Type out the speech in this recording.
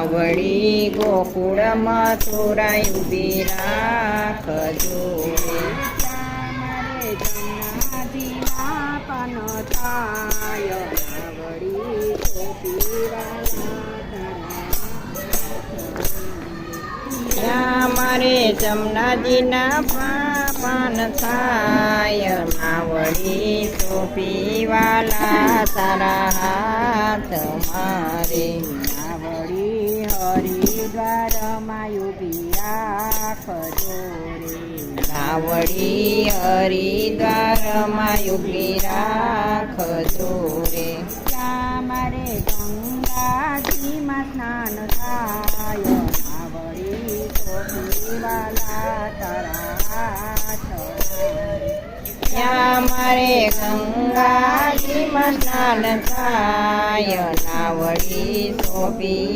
નાવડી ગોકુળ મથુરા ઊભી રાખજો રે. મારે જમનાજીના પાન થાય નાવડી ત્યાં મારે જમનાજીના પાન થાય નાવડી ટોપીવાલા તારા હાથ મારે. નાવડી હરિદ્વારમાં ઊભી રાખજો રે. નાવડી હરિદ્વારમાં ઊભી રાખજો રે. ત્યાં મારે ગંગાજીમાં સ્નાન થાય નાવડી ટોપીવાલા તારા હાથ મારે. ત્યાં મારે ગંગાજીમાં સ્નાન થાય નાવડી ટોપી